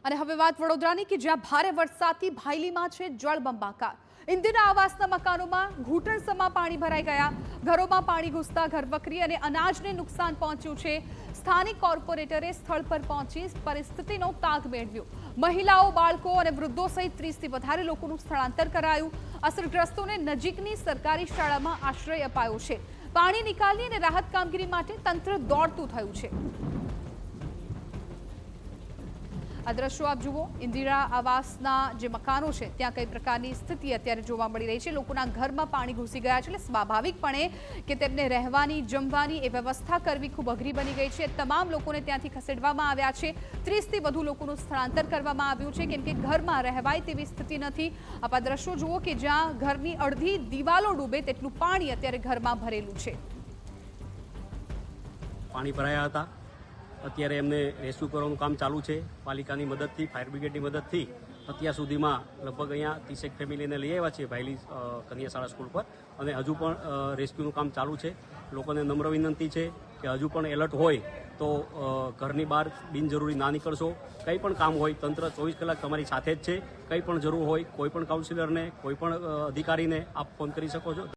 અને હવે વાત વડોદરાની કે જ્યાં ભારે વરસાદથી ભાયલીમાં છે જળબંબાકાર। ઇન્દિરા આવાસના મકાનોમાં ઘૂંટણસમાં પાણી ભરાઈ ગયા। ઘરોમાં પાણી ઘૂસતા ઘરવકરી અને અનાજને નુકસાન પહોંચ્યું છે। સ્થાનિક કોર્પોરેટરે સ્થળ પર પહોંચી પરિસ્થિતિનો તાગ મેળવ્યો। મહિલાઓ, બાળકો અને વૃદ્ધો સહિત 30થી વધારે લોકોનું સ્થળાંતર કરાયું। અસરગ્રસ્તોને નજીકની સરકારી શાળામાં આશ્રય અપાયો છે। પાણી નિકાલની અને રાહત કામગીરી માટે તંત્ર દોડતું થયું છે। આ દ્રશ્યો આપ જુઓ, ઇન્દિરા આવાસના જે મકાનો છે ત્યાં કઈ પ્રકારની સ્થિતિ અત્યારે જોવા મળી રહી છે। લોકોના ઘરમાં પાણી ઘૂસી ગયા છે એટલે સ્વાભાવિકપણે કે તેમને રહેવાની, જમવાની એ વ્યવસ્થા કરવી ખૂબ અઘરી બની ગઈ છે। તમામ લોકોને ત્યાંથી ખસેડવામાં આવ્યા છે। 30થી વધુ લોકોનું સ્થળાંતર કરવામાં આવ્યું છે કેમ કે ઘરમાં રહેવાય તેવી સ્થિતિ નથી। આપ આ દ્રશ્યો જુઓ કે જ્યાં ઘરની અડધી દિવાલો ડૂબે તેટલું પાણી અત્યારે ઘરમાં ભરેલું છે। પાણી ભરાયા હતા, અત્યારે એમને રેસ્ક્યુ કરવાનું કામ ચાલુ છે। પાલિકાની મદદથી, ફાયર બ્રિગેડની મદદથી અત્યાર સુધીમાં લગભગ અહીંયા 30 ફેમિલીને લઈ આવ્યા છે ભાયલી કન્યા શાળા સ્કૂલ પર, અને હજુ પણ રેસ્ક્યુનું કામ ચાલુ છે। લોકોને નમ્ર વિનંતી છે કે હજુ પણ એલર્ટ હોય તો ઘરની બહાર બિનજરૂરી ના નીકળશો। કંઈ પણ કામ હોય, તંત્ર 24 કલાક તમારી સાથે જ છે। કંઈ પણ જરૂર હોય, કોઈ પણ કાઉન્સિલરને, કોઈ પણ અધિકારીને આપ ફોન કરી શકો છો।